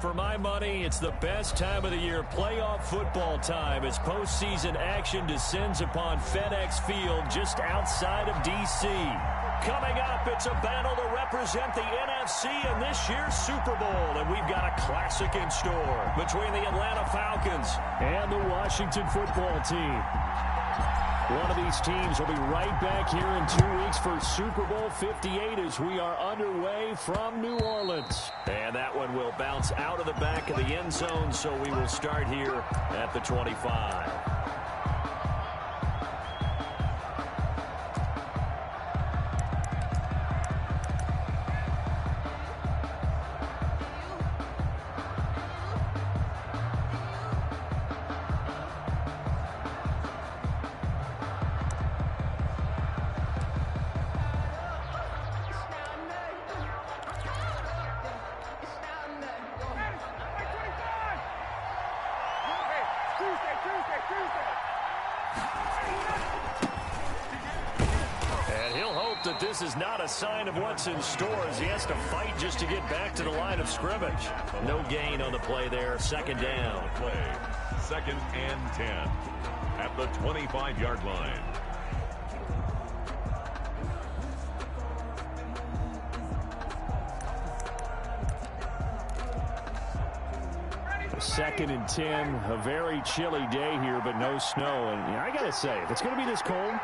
For my money, it's the best time of the year, playoff football time, as postseason action descends upon FedEx Field just outside of D.C. Coming up, it's a battle to represent the NFC in this year's Super Bowl, and we've got a classic in store between the Atlanta Falcons and the Washington football team. One of these teams will be right back here in 2 weeks for Super Bowl 58 as we are underway from New Orleans. And that one will bounce out of the back of the end zone, so we will start here at the 25. And he'll hope that this is not a sign of what's in store as he has to fight just to get back to the line of scrimmage. No gain on the play there. Second down. Play. 2nd and 10 at the 25-yard line. Second and 10, a very chilly day here, but no snow. And I got to say, if it's going to be this cold,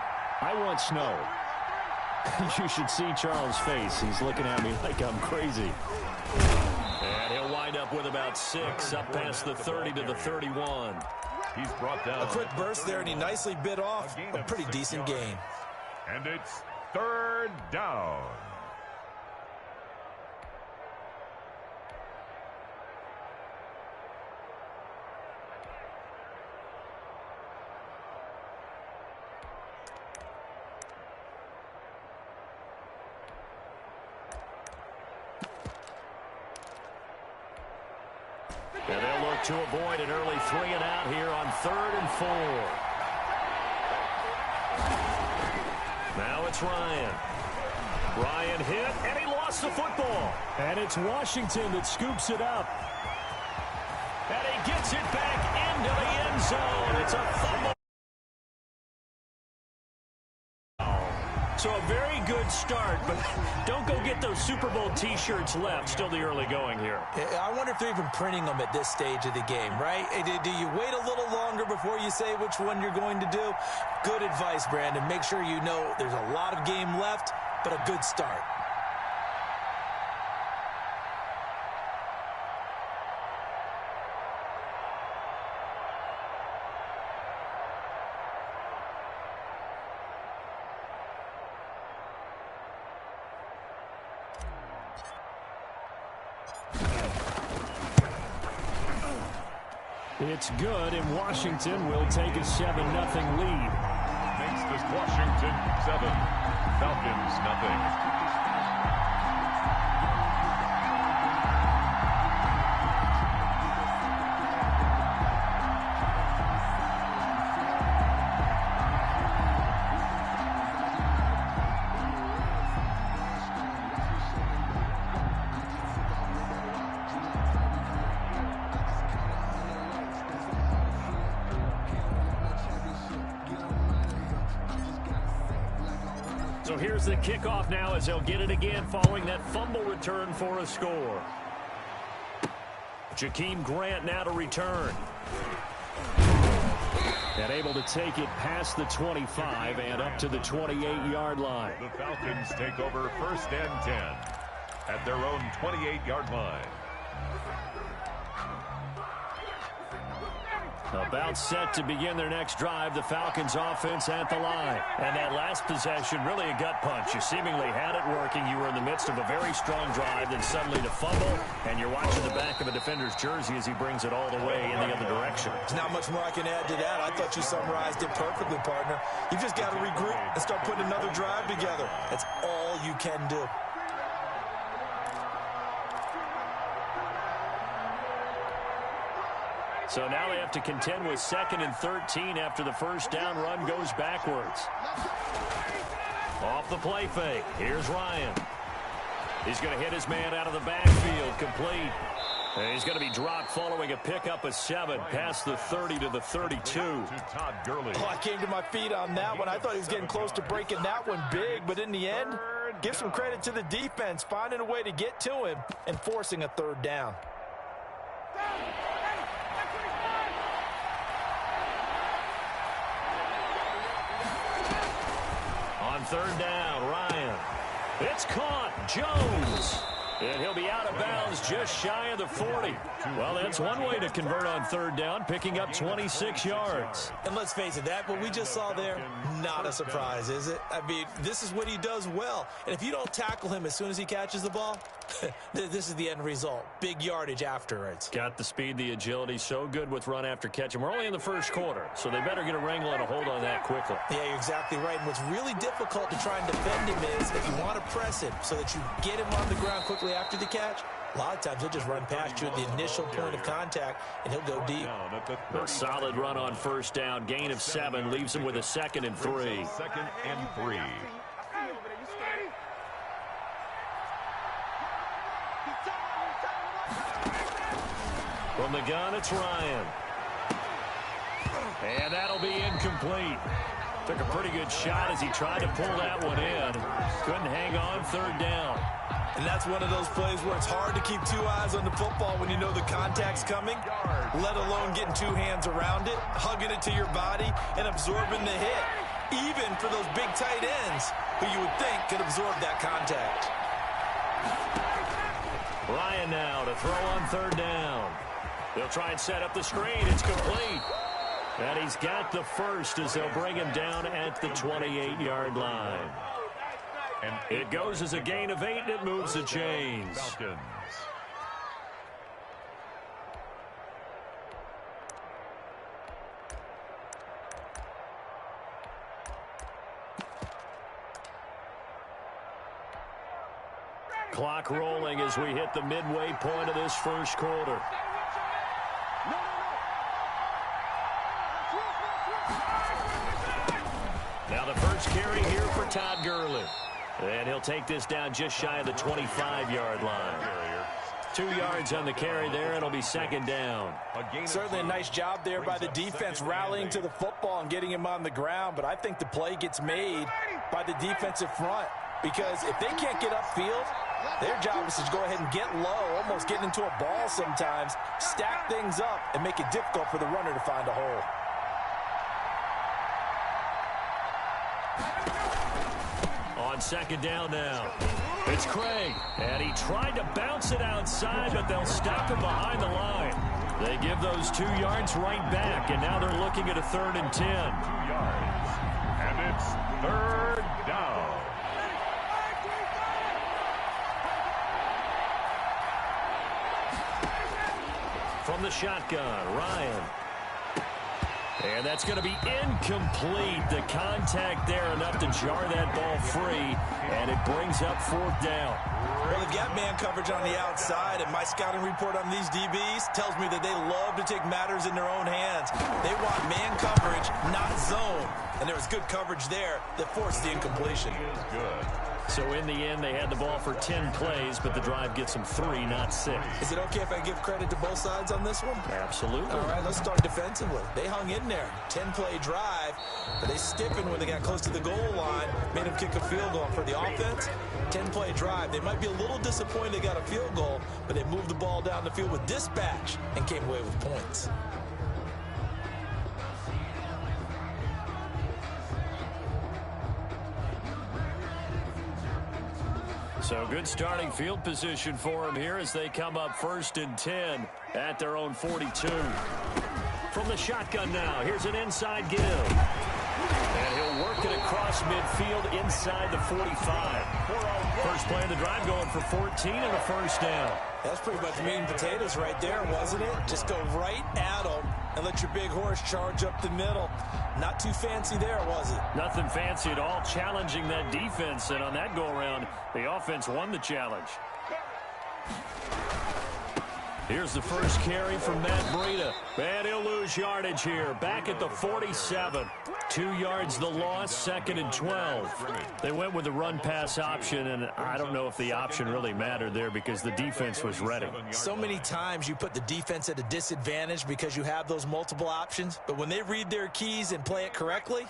I want snow. You should see Charles' face. He's looking at me like I'm crazy. And he'll wind up with about 6, up past the 30 to the 31. He's brought down. A quick burst there, and he nicely bit off a pretty decent gain. And it's 3rd down. And they'll look to avoid an early 3 and out here on 3rd and 4. Now it's Ryan. Ryan hit, and he lost the football. And it's Washington that scoops it up. And he gets it back into the end zone. It's a fumble. So a very good start, but don't go get those Super Bowl T-shirts left. Still the early going here. I wonder if they're even printing them at this stage of the game, right? Do you wait a little longer before you say which one you're going to do? Good advice, Brandon. Make sure you know there's a lot of game left, but a good start. It's good, and Washington will take a 7-0 lead. Makes this Washington 7, Falcons 0. So here's the kickoff now as they'll get it again following that fumble return for a score. Jakeem Grant now to return. And able to take it past the 25 and up to the 28-yard line. The Falcons take over 1st and 10 at their own 28-yard line. About set to begin their next drive, the Falcons offense at the line. And that last possession, really a gut punch. You seemingly had it working. You were in the midst of a very strong drive, then suddenly to fumble, and you're watching the back of a defender's jersey as he brings it all the way in the other direction. There's not much more I can add to that. I thought you summarized it perfectly, partner. You've just got to regroup and start putting another drive together. That's all you can do. So now they have to contend with 2nd and 13 after the first down run goes backwards. Off the play fake. Here's Ryan. He's going to hit his man out of the backfield. Complete. And he's going to be dropped following a pickup of 7 past the 30 to the 32. Oh, I came to my feet on that one. I thought he was getting close to breaking that one big, but in the end, give some credit to the defense, finding a way to get to him and forcing a third down. On third down, Ryan. It's caught. Jones. And he'll be out of bounds just shy of the 40. Well, that's one way to convert on third down, picking up 26 yards. And let's face it, that what we just saw there, not a surprise, is it? I mean, this is what he does well. And if you don't tackle him as soon as he catches the ball, this is the end result. Big yardage afterwards. Got the speed, the agility, so good with run after catch. And we're only in the first quarter, so they better get a wrangle and a hold on that quickly. Yeah, you're exactly right. And what's really difficult to try and defend him is if you want to press him so that you get him on the ground quickly after the catch, a lot of times he'll just run past you at the initial point of contact, and he'll go deep. A solid run on first down. Gain of 7 leaves him with a 2nd and 3. 2nd and 3. From the gun, it's Ryan. And that'll be incomplete. Took a pretty good shot as he tried to pull that one in. Couldn't hang on third down. And that's one of those plays where it's hard to keep 2 eyes on the football when you know the contact's coming, let alone getting 2 hands around it, hugging it to your body, and absorbing the hit, even for those big tight ends who you would think could absorb that contact. Ryan now to throw on third down. They'll try and set up the screen. It's complete. And he's got the first as they'll bring him down at the 28-yard line. And it goes as a gain of 8, and it moves the chains. Falcons. Clock rolling as we hit the midway point of this first quarter. Now the first carry here for Todd Gurley. And he'll take this down just shy of the 25-yard line. 2 yards on the carry there. It'll be 2nd down. Certainly a nice job there by the defense rallying to the football and getting him on the ground. But I think the play gets made by the defensive front. Because if they can't get upfield, their job is to go ahead and get low, almost get into a ball sometimes, stack things up, and make it difficult for the runner to find a hole. On 2nd down now. It's Craig. And he tried to bounce it outside, but they'll stop him behind the line. They give those 2 yards right back, and now they're looking at a 3rd and 10. 2 yards. And it's 3rd down. From the shotgun, Ryan. And that's going to be incomplete. The contact there enough to jar that ball free, and it brings up 4th down. Well, they've got man coverage on the outside, and my scouting report on these DBs tells me that they love to take matters in their own hands. They want man coverage, not zone. And there was good coverage there that forced the incompletion. Good. So in the end, they had the ball for 10 plays, but the drive gets them 3, not 6. Is it okay if I give credit to both sides on this one? Absolutely. All right, let's start defensively. They hung in there. 10-play drive, but they stiffened when they got close to the goal line, made them kick a field goal. For the offense, 10-play drive. They might be a little disappointed they got a field goal, but they moved the ball down the field with dispatch and came away with points. So good starting field position for him here as they come up 1st and 10 at their own 42. From the shotgun now, here's an inside give. And he'll work it across midfield inside the 45. First play of the drive going for 14 and a 1st down. That's pretty much meat and potatoes right there, wasn't it? Just go right at them and let your big horse charge up the middle. Not too fancy there, was it? Nothing fancy at all, challenging that defense. And on that go-around, the offense won the challenge. Here's the first carry from Matt Breida. And he'll lose yardage here. Back at the 47. 2 yards the loss, 2nd and 12. They went with the run-pass option, and I don't know if the option really mattered there because the defense was ready. So many times you put the defense at a disadvantage because you have those multiple options, but when they read their keys and play it correctly,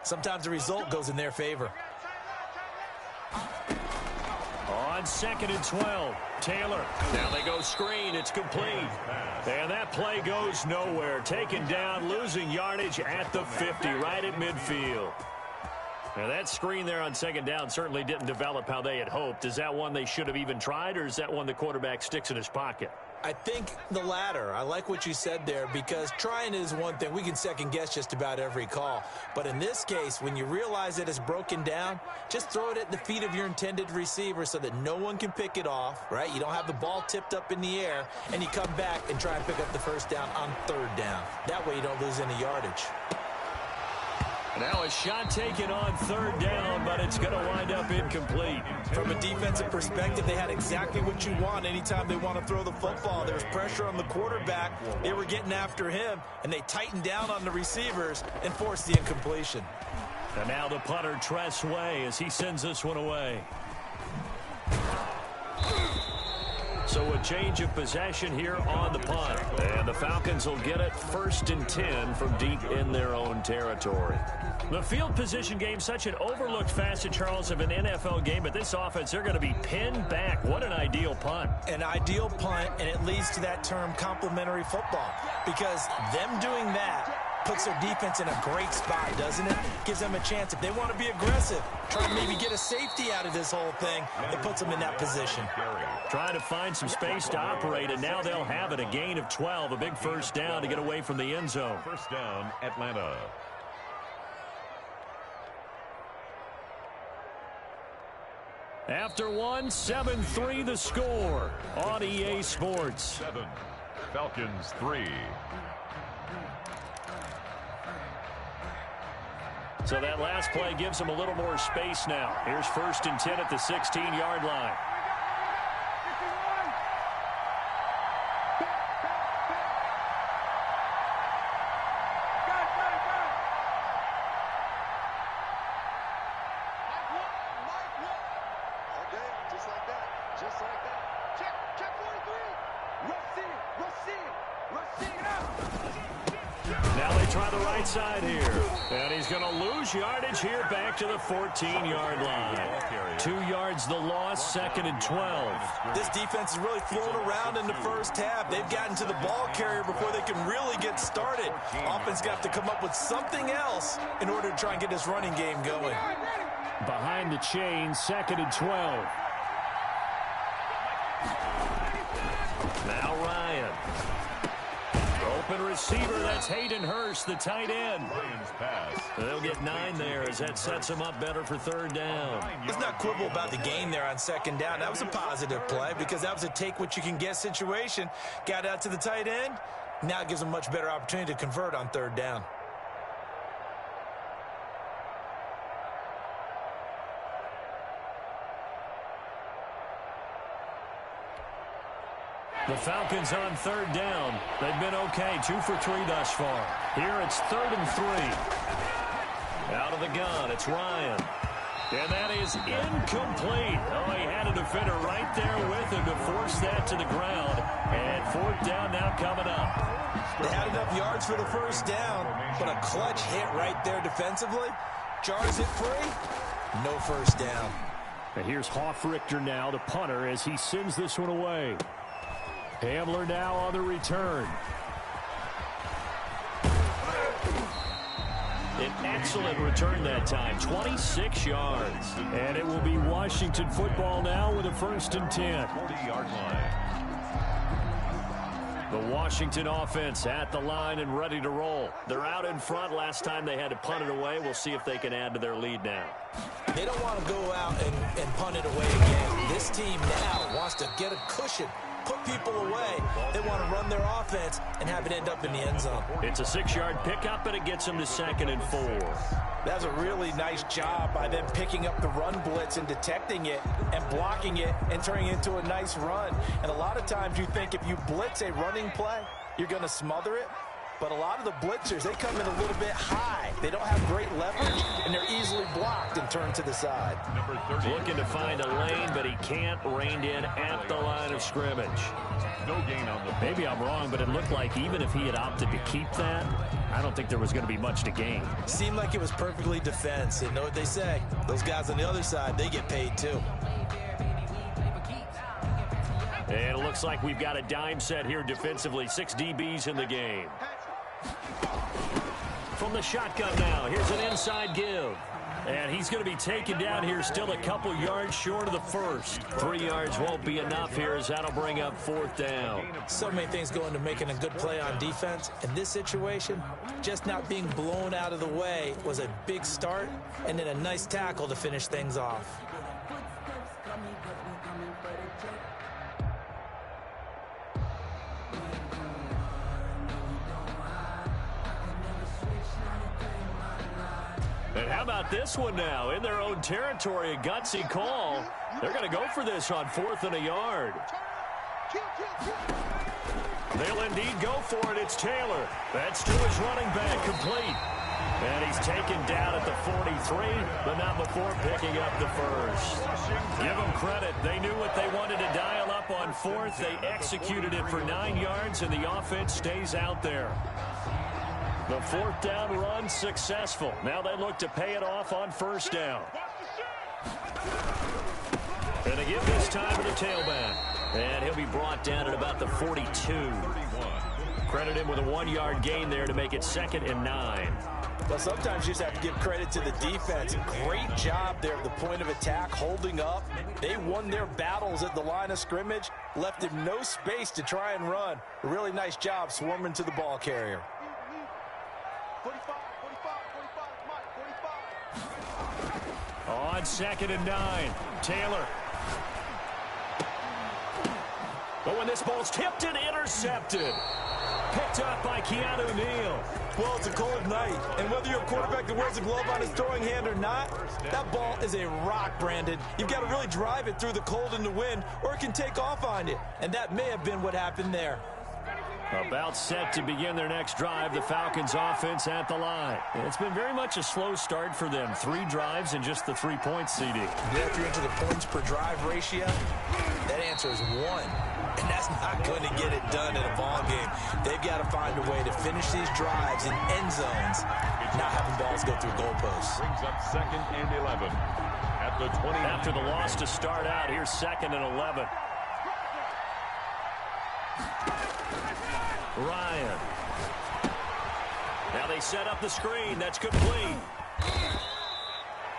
sometimes the result goes in their favor. On 2nd and 12, Taylor. Now they go screen. It's complete. And that play goes nowhere. Taken down, losing yardage at the 50, right at midfield. Now that screen there on 2nd down certainly didn't develop how they had hoped. Is that one they should have even tried, or is that one the quarterback sticks in his pocket? I think the latter. I like what you said there, because trying is one thing. We can second guess just about every call. But in this case, when you realize that it's broken down, just throw it at the feet of your intended receiver so that no one can pick it off, right? You don't have the ball tipped up in the air, and you come back and try and pick up the first down on 3rd down. That way you don't lose any yardage. Now a shot taken on 3rd down, but it's going to wind up incomplete. From a defensive perspective, they had exactly what you want anytime they want to throw the football. There's pressure on the quarterback. They were getting after him, and they tightened down on the receivers and forced the incompletion. And now the punter, Tress Way, as he sends this one away. So a change of possession here on the punt. And the Falcons will get it 1st and 10 from deep in their own territory. The field position game, such an overlooked facet, Charles, of an NFL game. But this offense, they're going to be pinned back. What an ideal punt. An ideal punt, and it leads to that term complementary football. Because them doing that puts their defense in a great spot, doesn't it? Gives them a chance. If they want to be aggressive, try to maybe get a safety out of this whole thing, it puts them in that position. Trying to find some space to operate, and now they'll have it. A gain of 12, a big 1st down to get away from the end zone. 1st down, Atlanta. After one, 7-3 the score on EA Sports. 7, Falcons 3. So that last play gives them a little more space now. Here's 1st and 10 at the 16-yard line. Side here, and he's going to lose yardage here back to the 14-yard line. 2 yards the loss, 2nd and 12. This defense is really thrown around in the first half. They've gotten to the ball carrier before they can really get started. Offense got to come up with something else in order to try and get this running game going. Behind the chain, 2nd and 12. Now Ryan. Open receiver, that's Hayden Hurst, the tight end. They'll get 9 there as that sets them up better for 3rd down. Let's not quibble about the gain there on 2nd down. That was a positive play because that was a take-what-you-can-get situation. Got out to the tight end. Now it gives them a much better opportunity to convert on 3rd down. The Falcons on 3rd down. They've been okay, 2 for 3 thus far. Here it's 3rd and 3. Out of the gun, it's Ryan. And that is incomplete. Oh, he had a defender right there with him to force that to the ground. And 4th down now coming up. They had enough yards for the 1st down, but a clutch hit right there defensively. Jars it free. No 1st down. And here's Hoffrichter now, the punter, as he sends this one away. Hamler now on the return. An excellent return that time, 26 yards. And it will be Washington football now with a 1st and 10. 40-yard line. The Washington offense at the line and ready to roll. They're out in front. Last time they had to punt it away. We'll see if they can add to their lead now. They don't want to go out and punt it away again. This team now wants to get a cushion put people away. They want to run their offense and have it end up in the end zone. It's a 6-yard pickup, and it gets them to 2nd and 4. That's a really nice job by them picking up the run blitz and detecting it and blocking it and turning it into a nice run. And a lot of times you think if you blitz a running play, you're going to smother it. But a lot of the blitzers, they come in a little bit high. They don't have great leverage, and they're easily blocked and turned to the side. Number 30. Looking to find a lane, but he can't. Reined in at the line of scrimmage. No gain on the. Maybe I'm wrong, but it looked like even if he had opted to keep that, I don't think there was going to be much to gain. Seemed like it was perfectly defense. And know what they say? Those guys on the other side, they get paid too. And it looks like we've got a dime set here defensively. 6 DBs in the game. From the shotgun now, here's an inside give. And he's going to be taken down here, still a couple yards short of the first. 3 yards won't be enough here, as that'll bring up 4th down. So many things go into making a good play on defense. In this situation, just not being blown out of the way was a big start, and then a nice tackle to finish things off. And how about this one now? In their own territory, a gutsy call. They're going to go for this on 4th and a yard. They'll indeed go for it. It's Taylor. That's to his running back, complete. And he's taken down at the 43, but not before picking up the first. Give them credit. They knew what they wanted to dial up on 4th. They executed it for 9 yards, and the offense stays out there. The 4th down run successful. Now they look to pay it off on 1st down. And they give this time to the tailback. And he'll be brought down at about the 42. Credit him with a 1-yard gain there to make it 2nd and 9. Well, sometimes you just have to give credit to the defense. Great job there at the point of attack, holding up. They won their battles at the line of scrimmage, left him no space to try and run. A really nice job swarming to the ball carrier. 45, On 2nd and 9, Taylor. But when this ball's tipped and intercepted. Picked up by Keanu Neal. Well, it's a cold night, and whether you're a quarterback that wears a glove on his throwing hand or not, that ball is a rock, Brandon. You've got to really drive it through the cold and the wind, or it can take off on you. And that may have been what happened there. About set to begin their next drive, the Falcons offense at the line. And it's been very much a slow start for them. 3 drives and just the 3 points, CD. If you're into the points per drive ratio, that answer is 1. And that's not going to get it done in a ball game. They've got to find a way to finish these drives in end zones, not having balls go through goalposts. Brings up 2nd and 11 at the 20. After the loss to start out, here's 2nd and 11. Ryan. Now they set up the screen. That's complete.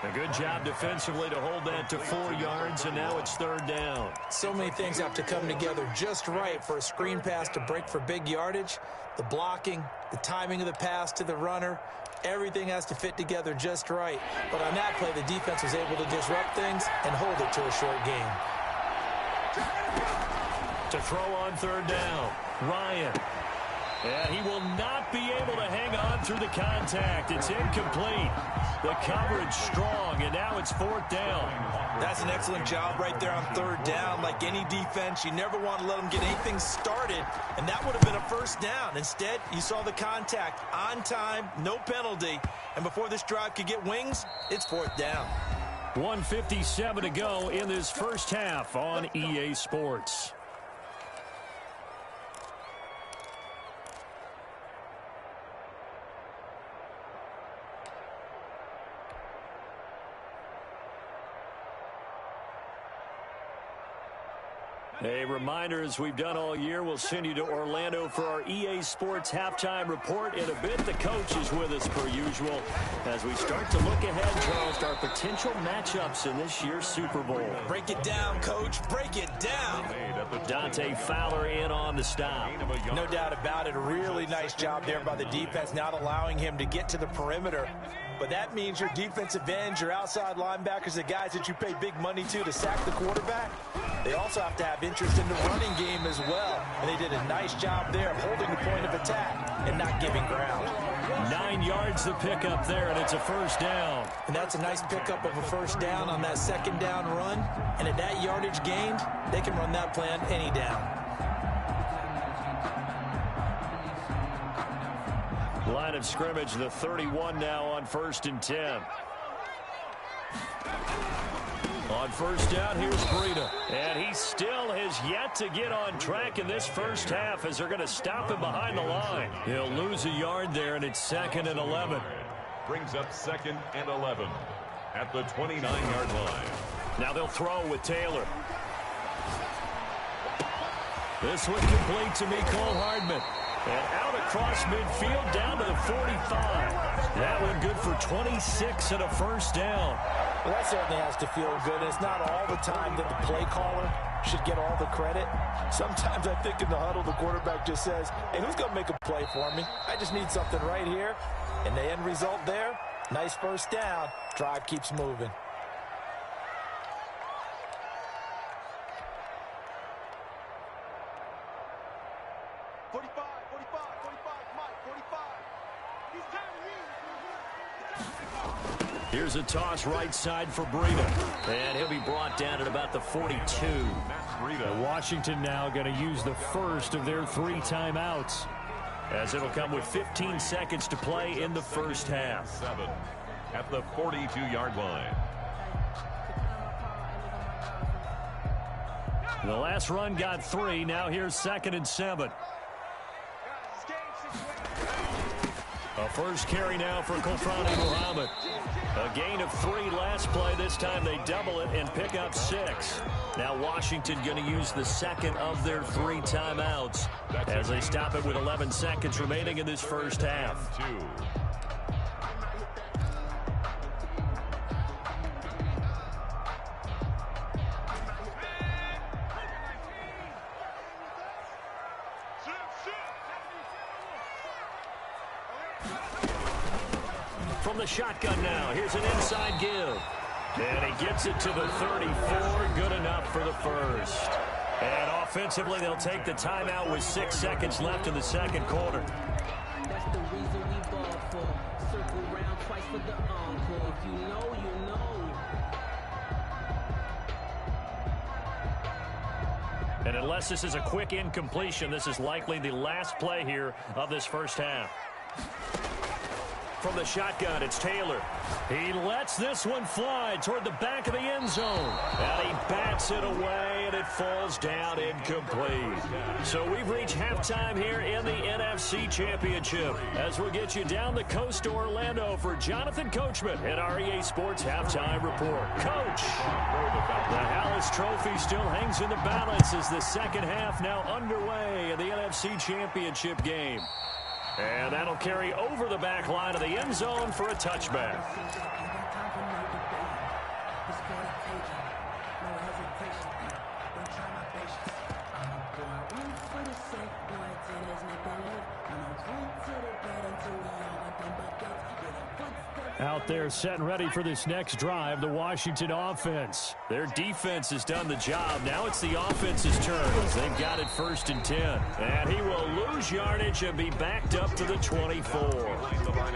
A good job defensively to hold that to 4 yards, and now it's 3rd down. So many things have to come together just right for a screen pass to break for big yardage. The blocking, the timing of the pass to the runner, everything has to fit together just right. But on that play, the defense was able to disrupt things and hold it to a short game. To throw on 3rd down, Ryan. And he will not be able to hang on through the contact. It's incomplete. The coverage strong, and now it's 4th down. That's an excellent job right there on 3rd down. Like any defense, you never want to let them get anything started, and that would have been a 1st down. Instead, you saw the contact on time, no penalty, and before this drive could get wings, it's 4th down. 1:57 to go in this first half on EA Sports. A reminder, as we've done all year, we'll send you to Orlando for our EA Sports halftime report. In a bit, the coach is with us per usual as we start to look ahead, Charles, to our potential matchups in this year's Super Bowl. Break it down, Coach. Break it down. Dante Fowler in on the stop. No doubt about it. A really nice job there by the defense, not allowing him to get to the perimeter. but that means your defensive ends, your outside linebackers, the guys that you pay big money to sack the quarterback, they also have to have interest in the running game as well. And they did a nice job there of holding the point of attack and not giving ground. 9 yards the pickup there, and it's a first down. And that's a nice pickup of a first down on that second down run. And at that yardage gained, they can run that play on any down. Line of scrimmage, the 31 now on 1st and 10. On first down, here's Breida. And he still has yet to get on track in this first half as they're going to stop him behind the line. He'll lose a yard there, and it's 2nd and 11. Brings up 2nd and 11 at the 29-yard line. Now they'll throw with Taylor. This one complete to Mecole Hardman. And out across midfield down to the 45. That one good for 26 and a first down. Well, that certainly has to feel good. It's not all the time that the play caller should get all the credit. Sometimes I think in the huddle, the quarterback just says, hey, who's going to make a play for me? I just need something right here. And the end result there, nice first down. Drive keeps moving. Here's a toss right side for Breida. And he'll be brought down at about the 42. Washington now going to use the first of their 3 timeouts, as it'll come with 15 seconds to play in the first half. 7 at the 42-yard line. The last run got 3. Now here's 2nd and 7. A first carry now for Kofrani Muhammad. A gain of 3 last play. This time they double it and pick up 6. Now Washington going to use the second of their 3 timeouts as they stop it with 11 seconds remaining in this first half. 2. From the shotgun now, here's an inside give. And he gets it to the 34, good enough for the first. And offensively, they'll take the timeout with 6 seconds left in the second quarter. That's the reason we ball for. Circle round twice for the encore. If you know, you know. And unless this is a quick incompletion, this is likely the last play here of this first half. From the shotgun, it's Taylor. He lets this one fly toward the back of the end zone. And he bats it away, and it falls down incomplete. So we've reached halftime here in the NFC Championship, as we'll get you down the coast to Orlando for Jonathan Coachman at our EA Sports Halftime Report. Coach, the Hallis Trophy still hangs in the balance as the second half now underway in the NFC Championship game. And that'll carry over the back line of the end zone for a touchback. Out there set and ready for this next drive, the Washington offense. Their defense has done the job. Now it's the offense's turn as they've got it 1st and 10. And he will lose yardage and be backed up to the 24.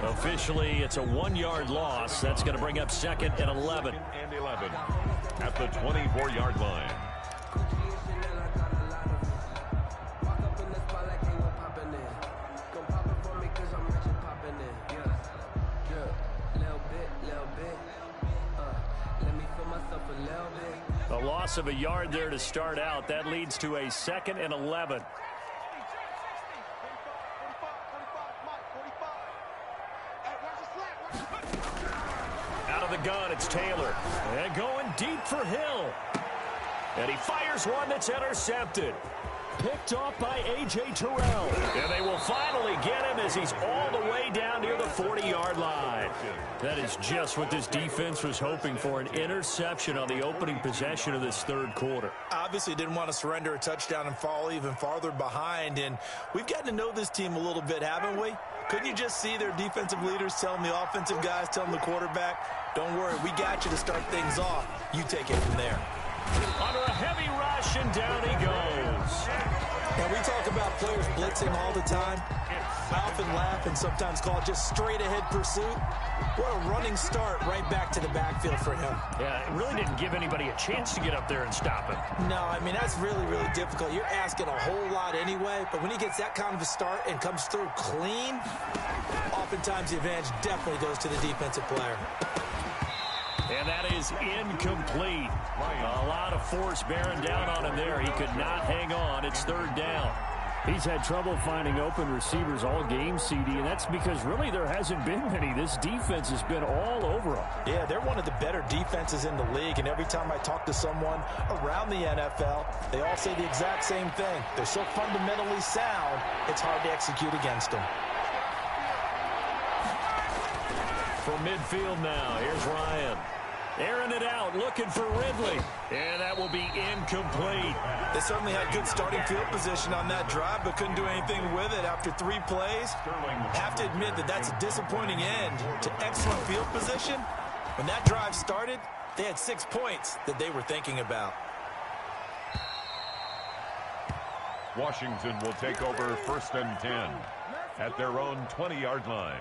Officially, it's a 1-yard loss. That's going to bring up 2nd and 11. And 11 at the 24-yard line. A loss of a yard there to start out. That leads to a 2nd and 11. Out of the gun, it's Taylor. And going deep for Hill. And he fires one that's intercepted. Picked off by A.J. Terrell. And they will finally get him as he's all the way down near the 40-yard line. That is just what this defense was hoping for, an interception on the opening possession of this third quarter. Obviously didn't want to surrender a touchdown and fall even farther behind. And we've gotten to know this team a little bit, haven't we? Couldn't you just see their defensive leaders telling the offensive guys, telling the quarterback, don't worry, we got you to start things off. You take it from there. Under a heavy rush, and down he goes. Now, we talk about players blitzing all the time. I often laugh and sometimes call it just straight-ahead pursuit. What a running start right back to the backfield for him. Yeah, it really didn't give anybody a chance to get up there and stop him. No, I mean, that's really, really difficult. You're asking a whole lot anyway, but when he gets that kind of a start and comes through clean, oftentimes the advantage definitely goes to the defensive player. And that is incomplete. A lot of force bearing down on him there. He could not hang on. It's third down. He's had trouble finding open receivers all game, CD, and that's because really there hasn't been many. This defense has been all over him. Yeah, they're one of the better defenses in the league, and every time I talk to someone around the NFL, they all say the exact same thing. They're so fundamentally sound, it's hard to execute against them. From midfield now, here's Ryan. Airing it out, looking for Ridley. And that will be incomplete. They certainly had good starting field position on that drive, but couldn't do anything with it after 3 plays. Have to admit that that's a disappointing end to excellent field position. When that drive started, they had 6 points that they were thinking about. Washington will take over 1st and 10 at their own 20-yard line.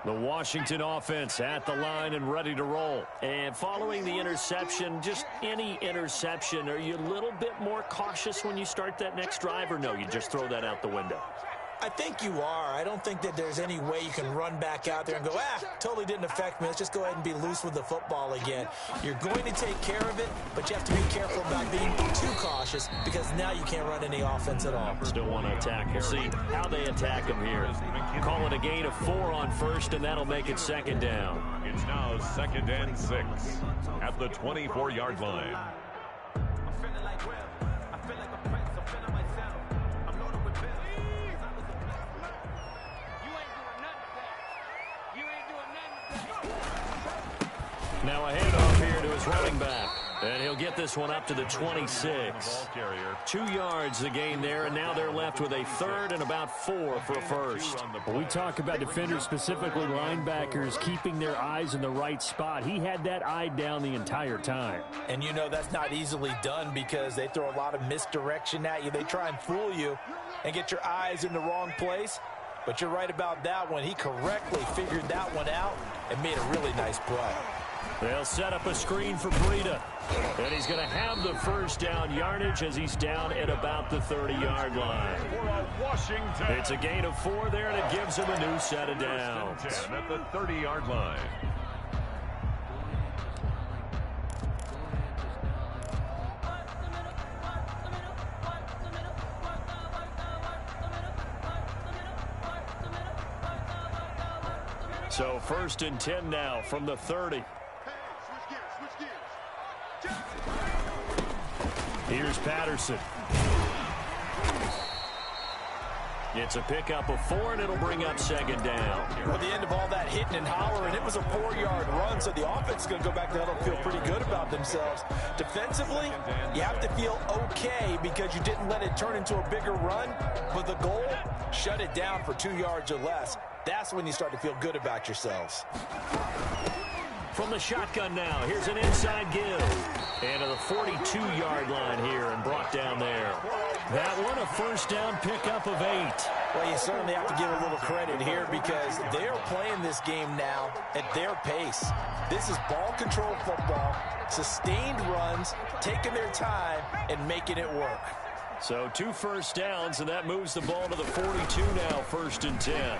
The Washington offense at the line and ready to roll. And following the interception, just any interception, are you a little bit more cautious when you start that next drive, or no, you just throw that out the window? I think you are. I don't think that there's any way you can run back out there and go, totally didn't affect me. Let's just go ahead and be loose with the football again. You're going to take care of it, but you have to be careful about being too cautious because now you can't run any offense at all. Still want to attack. We'll see how they attack him here. Call it a gain of 4 on first, and that'll make it second down. It's now 2nd and 6 at the 24-yard line. Now a handoff here to his running back. And he'll get this one up to the 26. 2 yards the gain there, and now they're left with a 3rd and about 4 for a first. We talk about defenders, specifically linebackers, keeping their eyes in the right spot. He had that eye down the entire time. And you know that's not easily done because they throw a lot of misdirection at you. They try and fool you and get your eyes in the wrong place. But you're right about that one. He correctly figured that one out and made a really nice play. They'll set up a screen for Breida. And he's going to have the first down yardage as he's down at about the 30-yard line. It's a gain of 4 there, and it gives him a new set of downs. At the 30-yard line. So 1st and 10 now from the 30. Here's Patterson. It's a pickup of 4, and it'll bring up second down. Well, the end of all that hitting and hollering, it was a 4-yard run, so the offense is going to go back to huddle and feel pretty good about themselves. Defensively, you have to feel okay because you didn't let it turn into a bigger run, but the goal, shut it down for 2 yards or less. That's when you start to feel good about yourselves. From the shotgun now, here's an inside give. And to the 42-yard line here and brought down there. That one, a first down pickup of 8. Well, you certainly have to give a little credit here because they are playing this game now at their pace. This is ball control football, sustained runs, taking their time, and making it work. So 2 first downs, and that moves the ball to the 42 now, 1st and 10.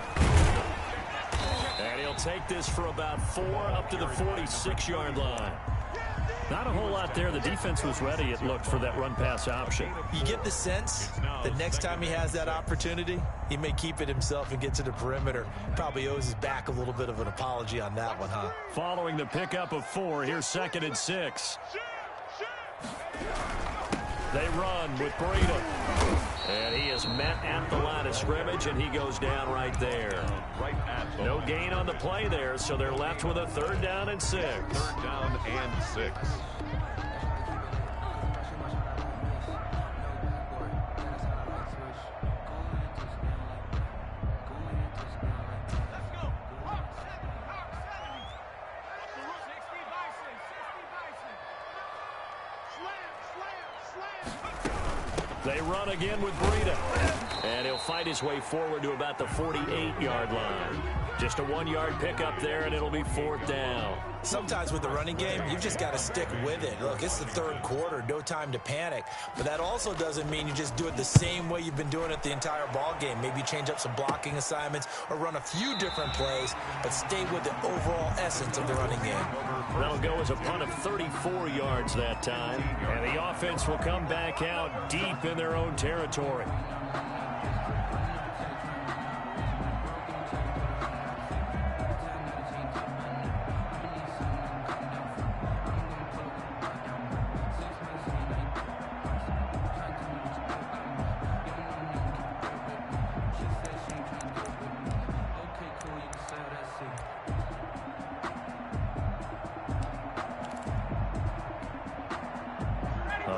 And he'll take this for about 4 up to the 46-yard line. Not a whole lot there. The defense was ready, it looked, for that run-pass option. You get the sense that next time he has that opportunity, he may keep it himself and get to the perimeter. Probably owes his back a little bit of an apology on that one, huh? Following the pickup of 4, here's 2nd and 6. They run with Breida. And he is met at the line of scrimmage, and he goes down right there. No gain on the play there, so they're left with a 3rd down and 6. 3rd down and 6. They run again with Breida. And he'll fight his way forward to about the 48-yard line. Just a 1-yard pickup there, and it'll be 4th down. Sometimes with the running game, you've just got to stick with it. Look, it's the 3rd quarter, no time to panic. But that also doesn't mean you just do it the same way you've been doing it the entire ball game. Maybe change up some blocking assignments or run a few different plays, but stay with the overall essence of the running game. That'll go as a punt of 34 yards that time. And the offense will come back out deep in their own territory.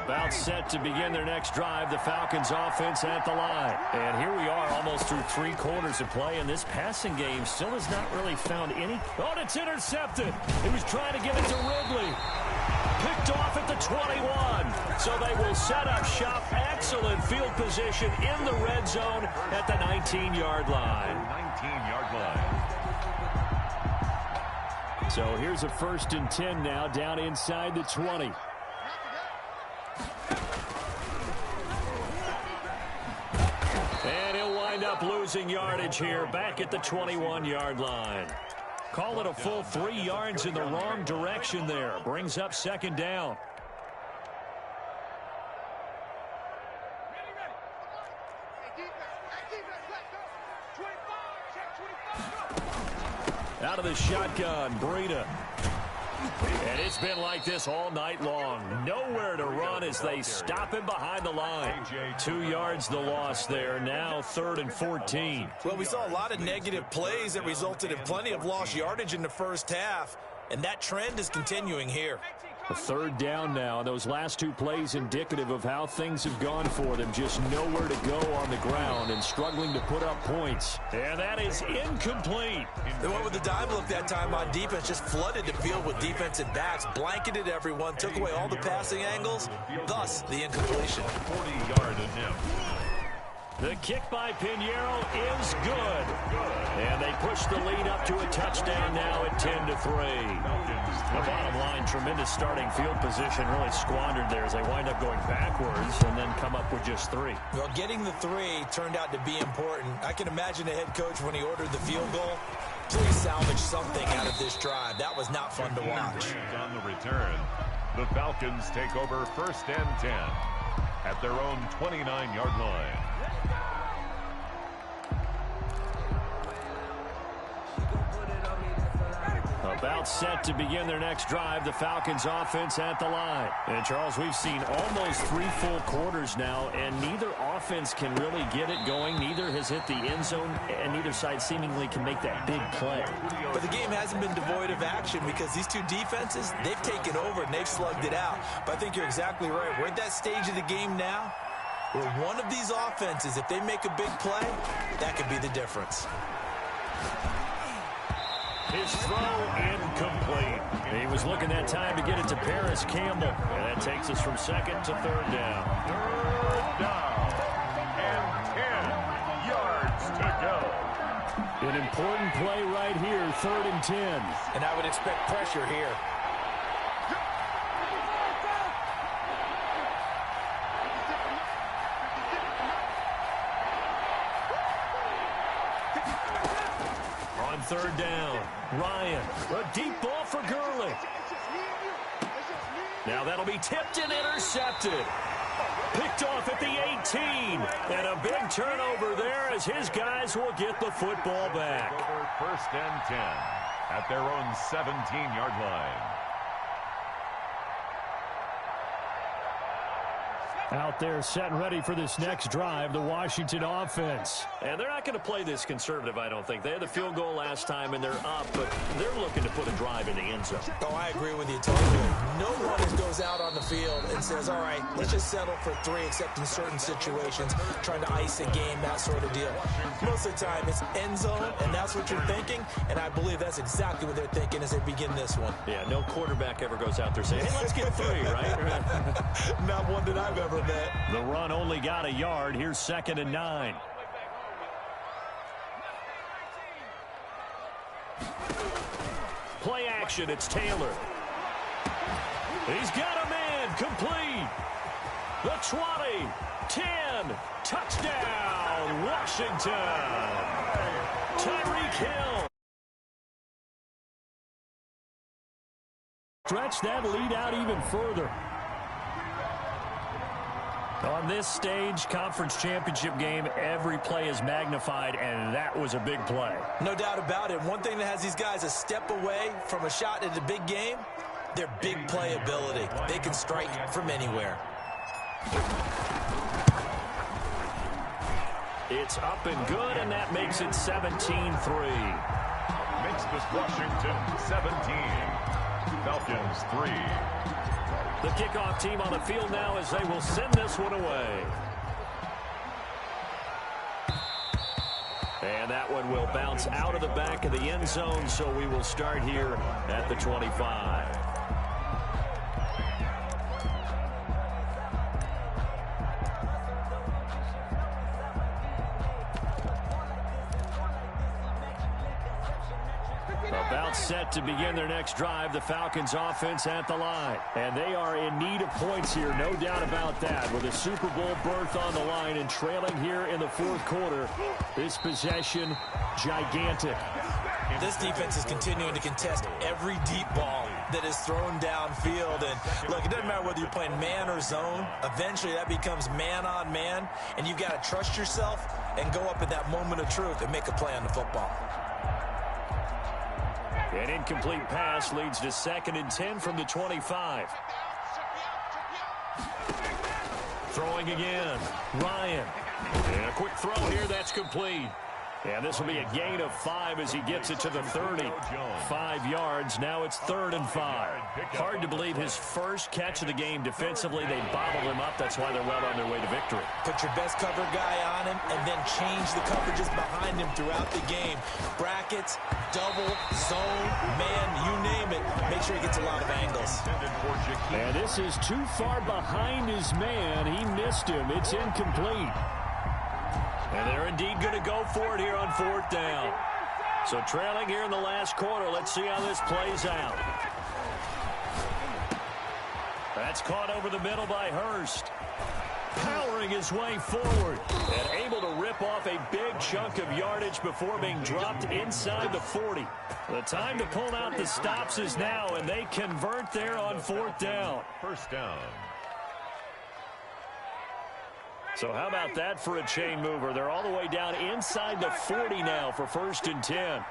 About set to begin their next drive, the Falcons offense at the line. And here we are almost through 3 quarters of play, and this passing game still has not really found any. Oh, it's intercepted. He was trying to get it to Ridley. Picked off at the 21. So they will set up shop. Excellent field position in the red zone at the 19-yard line. 19-yard line. So here's a 1st and 10 now down inside the 20. And he'll wind up losing yardage here back at the 21-yard line. Call it a full 3 yards in the wrong direction there. Brings up 2nd down. Out of the shotgun, Breida. And it's been like this all night long. Nowhere to run as they stop him behind the line. 2 yards the loss there. Now 3rd and 14. Well, we saw a lot of negative plays that resulted in plenty of lost yardage in the first half. And that trend is continuing here. A 3rd down now. Those last 2 plays indicative of how things have gone for them. Just nowhere to go on the ground and struggling to put up points. And that is incomplete. They went with the dime look that time on defense. Just flooded the field with defensive backs. Blanketed everyone. Took away all the passing angles. Thus, the incompletion. 40-yard attempt. The kick by Pinheiro is good. And they push the lead up to a touchdown now at 10-3. The bottom line, tremendous starting field position, really squandered there as they wind up going backwards and then come up with just 3. Well, getting the 3 turned out to be important. I can imagine the head coach when he ordered the field goal. Please salvage something out of this drive. That was not fun to watch. On the return, the Falcons take over 1st and 10 at their own 29-yard line. About set to begin their next drive, the Falcons offense at the line. And Charles, we've seen almost 3 full quarters now, and neither offense can really get it going. Neither has hit the end zone, and neither side seemingly can make that big play. But the game hasn't been devoid of action because these 2 defenses, they've taken over and they've slugged it out. But I think you're exactly right. We're at that stage of the game now where one of these offenses, if they make a big play, that could be the difference. His throw incomplete. He was looking that time to get it to Paris Campbell. And that takes us from 2nd to 3rd down. 3rd down and 10 yards to go. An important play right here, 3rd and 10. And I would expect pressure here. On 3rd down, Ryan, a deep ball for Gurley. Now that'll be tipped and intercepted. Picked off at the 18. And a big turnover there as his guys will get the football back. Over 1st and 10 at their own 17-yard line. Out there set and ready for this next drive, the Washington offense. And they're not going to play this conservative, I don't think. They had the field goal last time, and they're up, but they're looking to put a drive in the end zone. Oh, I agree with you totally. No one goes out on the field and says, all right, let's just settle for 3, except in certain situations, trying to ice a game, that sort of deal. Most of the time, it's end zone, and that's what you're thinking, and I believe that's exactly what they're thinking as they begin this one. Yeah, no quarterback ever goes out there saying, hey, let's get 3, right? Not one that I've ever met. The run only got a yard. Here's 2nd and 9. Play action, it's Taylor. He's got a man, complete. The 20, 10, touchdown, Washington. Tyreek Hill. Stretch that lead out even further. On this stage, conference championship game, every play is magnified, and that was a big play. No doubt about it. One thing that has these guys a step away from a shot at a big game, their big play ability. They can strike from anywhere. It's up and good, and that makes it 17-3. Makes this Washington 17. Falcons 3. The kickoff team on the field now as they will send this one away. And that one will bounce out of the back of the end zone, so we will start here at the 25. About set to begin their next drive, the Falcons offense at the line. And they are in need of points here, no doubt about that. With a Super Bowl berth on the line and trailing here in the 4th quarter, this possession, gigantic. This defense is continuing to contest every deep ball that is thrown downfield. And look, it doesn't matter whether you're playing man or zone. Eventually that becomes man on man, and you've got to trust yourself and go up at that moment of truth and make a play on the football. An incomplete pass leads to 2nd and 10 from the 25. Throwing again, Ryan. And a quick throw here, that's complete. And this will be a gain of 5 as he gets it to the 30. 5 yards, now it's 3rd and 5. Hard to believe his first catch of the game defensively. They bottled him up, that's why they're well on their way to victory. Put your best cover guy on him and then change the coverages behind him throughout the game. Brackets, double, zone, man, you name it. Make sure he gets a lot of angles. And this is too far behind his man. He missed him. It's incomplete. And they're indeed going to go for it here on 4th down. So trailing here in the last quarter. Let's see how this plays out. That's caught over the middle by Hurst. Powering his way forward and able to rip off a big chunk of yardage before being dropped inside the 40. The time to pull out the stops is now, and they convert there on 4th down. 1st down. So how about that for a chain mover? They're all the way down inside the 40 now for 1st and 10.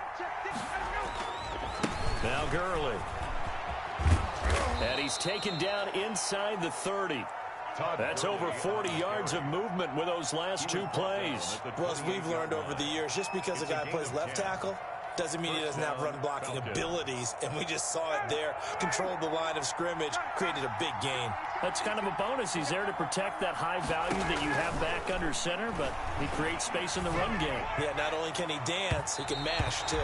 Now Gurley. And he's taken down inside the 30. That's over 40 yards of movement with those last 2 plays. Well, as we've learned over the years, just because a guy plays left tackle doesn't mean he doesn't have run blocking abilities, and we just saw it there. Controlled the line of scrimmage, created a big gain. That's kind of a bonus. He's there to protect that high value that you have back under center, but he creates space in the run game. Yeah, not only can he dance, he can mash, too.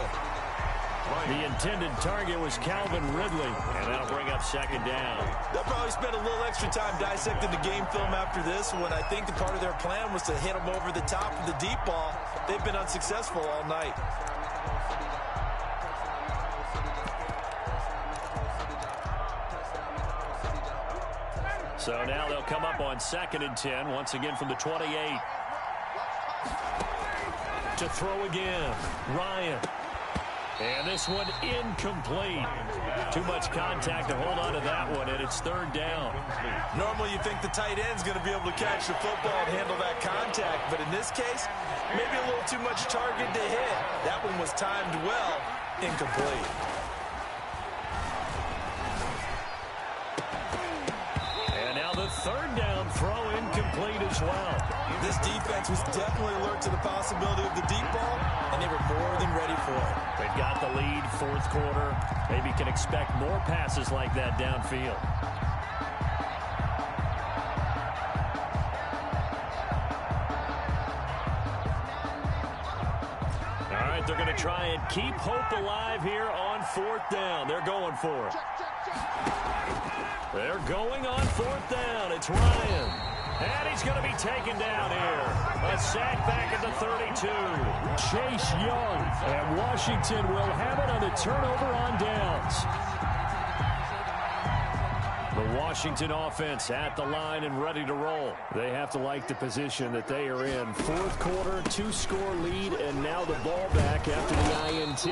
The intended target was Calvin Ridley, and that'll bring up 2nd down. They'll probably spend a little extra time dissecting the game film after this one. I think the part of their plan was to hit him over the top of the deep ball. They've been unsuccessful all night. So now they'll come up on 2nd and 10, once again from the 28. To throw again, Ryan. And this one incomplete. Too much contact to hold on to that one, and it's 3rd down. Normally you think the tight end's going to be able to catch the football and handle that contact, but in this case, maybe a little too much target to hit. That one was timed well, incomplete. And now the 3rd down throw incomplete. complete as well. This defense was definitely alert to the possibility of the deep ball, and they were more than ready for it. They've got the lead, fourth quarter. Maybe can expect more passes like that downfield. All right, they're going to try and keep hope alive here on fourth down. They're going for it. They're going on fourth down. It's Ryan. And he's going to be taken down here. A sack back at the 32. Chase Young. And Washington will have it on the turnover on downs. The Washington offense at the line and ready to roll. They have to like the position that they are in. Fourth quarter, 2-score lead, and now the ball back after the INT.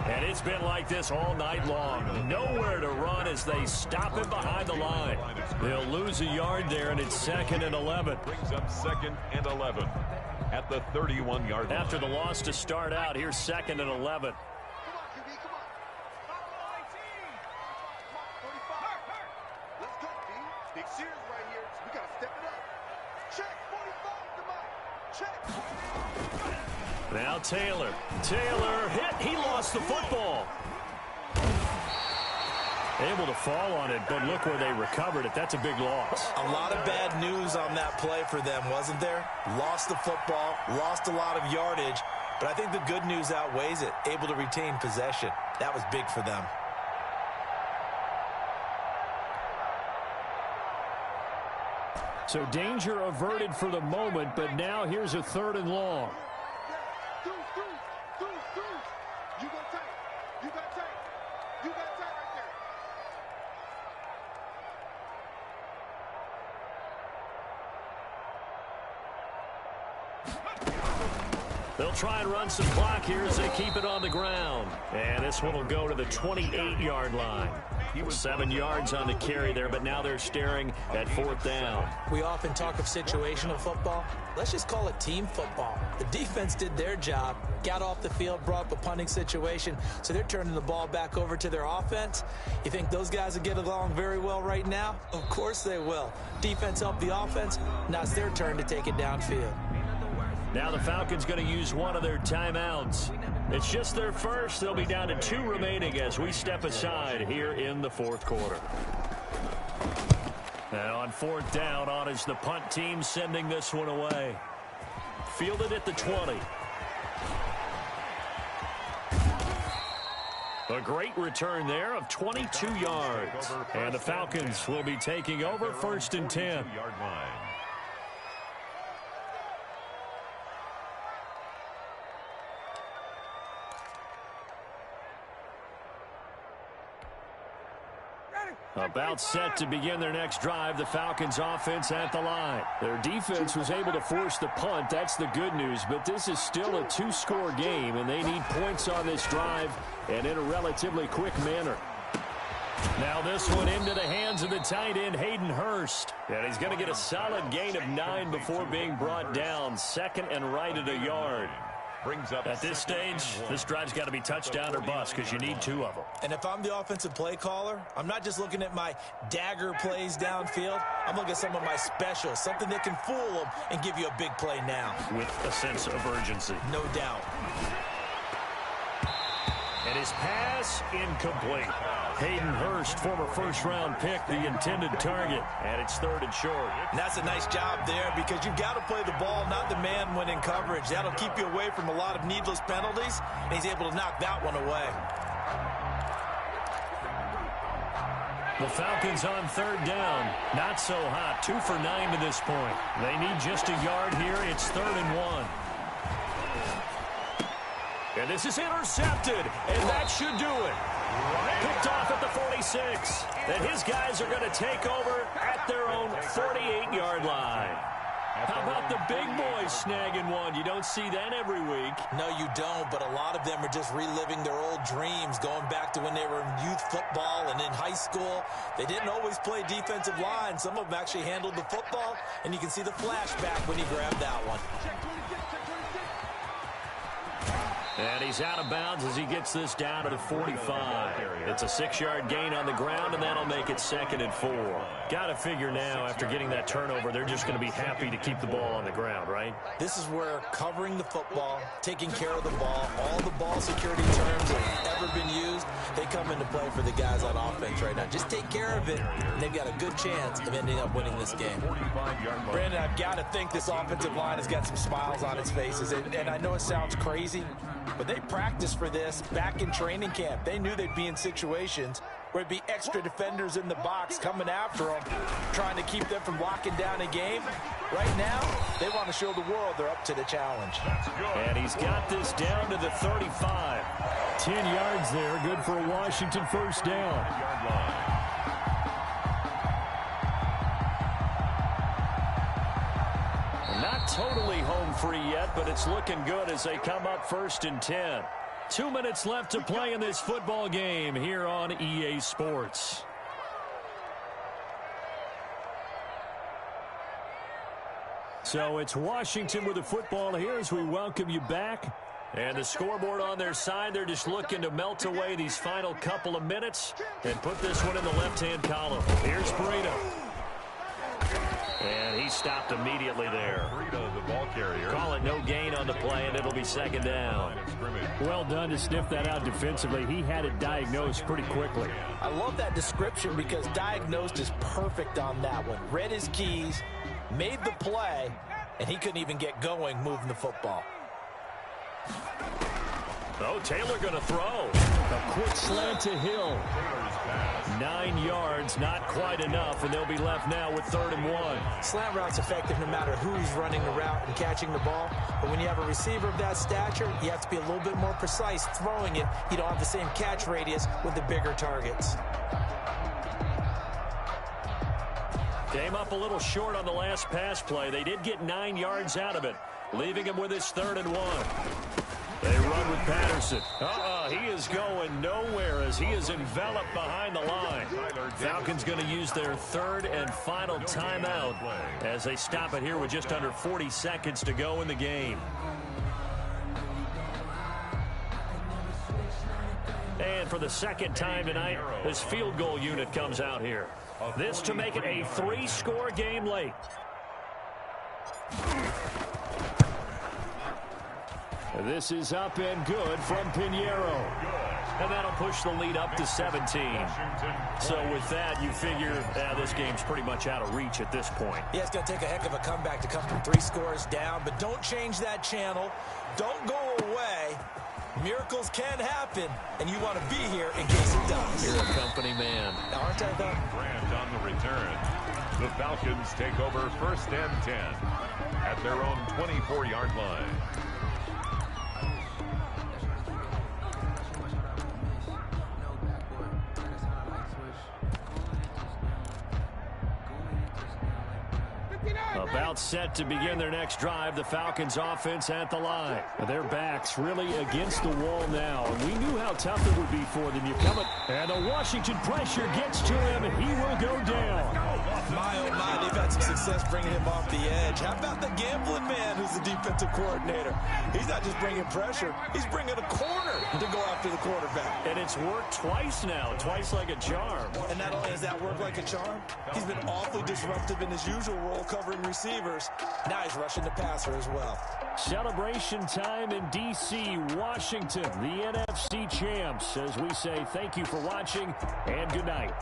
And it's been like this all night long. Nowhere to run as they stop him behind the line. They'll lose a yard there, and it's 2nd and 11. Brings up 2nd and 11 at the 31-yard line. After the loss to start out, here's 2nd and 11. Now Taylor. Taylor hit. He lost the football. Able to fall on it, but look where they recovered it. That's a big loss. A lot of bad news on that play for them, wasn't there? Lost the football, lost a lot of yardage, but I think the good news outweighs it. Able to retain possession. That was big for them. So danger averted for the moment, but now here's a 3rd and long. They'll try and run some clock here as they keep it on the ground. And this one will go to the 28-yard line. He was 7 yards on the carry there, but now they're staring at 4th down. We often talk of situational football. Let's just call it team football. The defense did their job, got off the field, brought up a punting situation, so they're turning the ball back over to their offense. You think those guys will get along very well right now? Of course they will. Defense helped the offense. Now it's their turn to take it downfield. Now the Falcons going to use one of their timeouts. It's just their first. They'll be down to 2 remaining as we step aside here in the 4th quarter. And on 4th down, on is the punt team sending this one away. Fielded at the 20. A great return there of 22 yards. And the Falcons will be taking over 1st and 10. About set to begin their next drive, the Falcons offense at the line. Their defense was able to force the punt. That's the good news, but this is still a 2-score game, and they need points on this drive and in a relatively quick manner. Now this one into the hands of the tight end, Hayden Hurst. And he's going to get a solid gain of 9 before being brought down. 2nd and right at a yard. At this stage, this drive's got to be touchdown or bust because you need 2 of them. And if I'm the offensive play caller, I'm not just looking at my dagger plays downfield. I'm looking at some of my specials, something that can fool them and give you a big play now. With a sense of urgency. No doubt. And his pass incomplete. Hayden Hurst, former first-round pick, the intended target. And it's 3rd and short. And that's a nice job there because you've got to play the ball, not the man when in coverage. That'll keep you away from a lot of needless penalties, and he's able to knock that one away. The Falcons on 3rd down. Not so hot. 2 for 9 to this point. They need just a yard here. It's 3rd and 1. And this is intercepted, and that should do it. Picked off at the 46. And his guys are going to take over at their own 48-yard line. How about the big boys snagging one? You don't see that every week. No, you don't, but a lot of them are just reliving their old dreams, going back to when they were in youth football and in high school. They didn't always play defensive line. Some of them actually handled the football, and you can see the flashback when he grabbed that one. And he's out of bounds as he gets this down to the 45. It's a 6-yard gain on the ground, and that'll make it 2nd and 4. Got to figure now, after getting that turnover, they're just going to be happy to keep the ball on the ground, right? This is where covering the football, taking care of the ball, all the ball security terms that have ever been used, they come into play for the guys on offense right now. Just take care of it, and they've got a good chance of ending up winning this game. Brandon, I've got to think this offensive line has got some smiles on its faces, and I know it sounds crazy, but they practiced for this back in training camp. They knew they'd be in situations where it'd be extra defenders in the box coming after them, trying to keep them from locking down a game. Right now, they want to show the world they're up to the challenge. And he's got this down to the 35. 10 yards there, good for a Washington first down. Not totally home free yet, but it's looking good as they come up 1st and 10. 2 minutes left to play in this football game here on EA Sports. So it's Washington with the football here as we welcome you back. And the scoreboard on their side, they're just looking to melt away these final couple of minutes and put this one in the left-hand column. Here's Burrito. And he stopped immediately there. The ball carrier. Call it no gain on the play, and it'll be 2nd down. Well done to sniff that out defensively. He had it diagnosed pretty quickly. I love that description because diagnosed is perfect on that one. Read his keys, made the play, and he couldn't even get going moving the football. Oh, Taylor going to throw. A quick slant to Hill. 9 yards, not quite enough, and they'll be left now with 3rd and 1. Slant route's effective no matter who's running the route and catching the ball. But when you have a receiver of that stature, you have to be a little bit more precise throwing it. You don't have the same catch radius with the bigger targets. Came up a little short on the last pass play. They did get 9 yards out of it, leaving him with his 3rd and 1. They run with Patterson. He is going nowhere as he is enveloped behind the line. Falcons going to use their 3rd and final timeout as they stop it here with just under 40 seconds to go in the game. And for the 2nd time tonight, this field goal unit comes out here. This to make it a 3-score game late. This is up and good from Pinheiro. And that'll push the lead up to 17. So with that, you figure this game's pretty much out of reach at this point. Yeah, it's going to take a heck of a comeback to come from 3 scores down, but don't change that channel. Don't go away. Miracles can happen, and you want to be here in case it does. You're a company man. Aren't I, though? Grant on the return. The Falcons take over 1st and 10 at their own 24-yard line. About set to begin their next drive, the Falcons offense at the line. Their backs really against the wall now. And we knew how tough it would be for them. You come up, and the Washington pressure gets to him, and he will go down. My, oh my, they've had some success bringing him off the edge. How about the gambling man who's the defensive coordinator? He's not just bringing pressure, he's bringing a corner to go after the quarterback. And it's worked twice now, twice like a charm. And not only has that worked like a charm, he's been awfully disruptive in his usual role covering receivers. Now he's rushing the passer as well. Celebration time in D.C., Washington, the NFC champs, as we say thank you for watching and good night.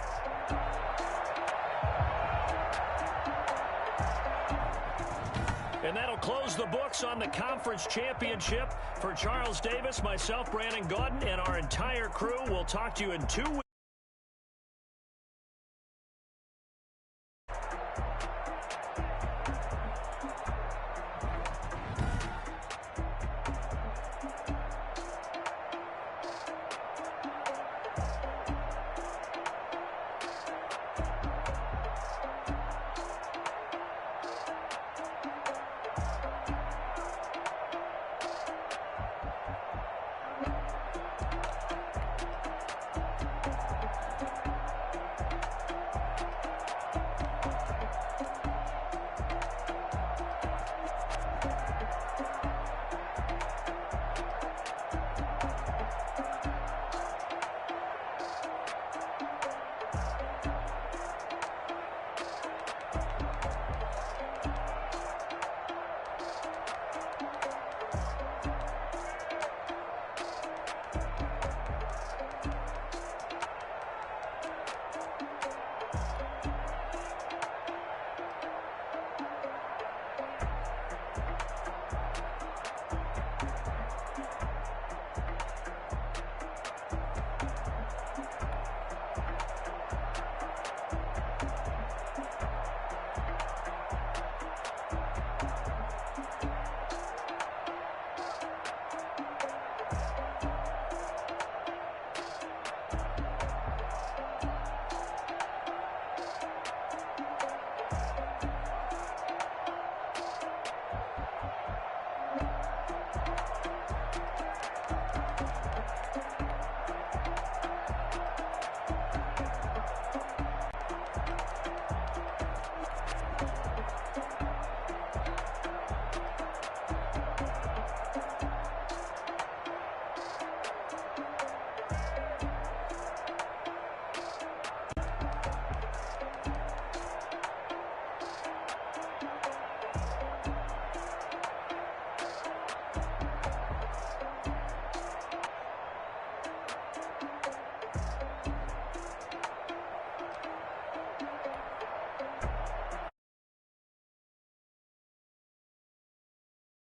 And that'll close the books on the conference championship. For Charles Davis, myself, Brandon Gaudin, and our entire crew, we'll talk to you in 2 weeks.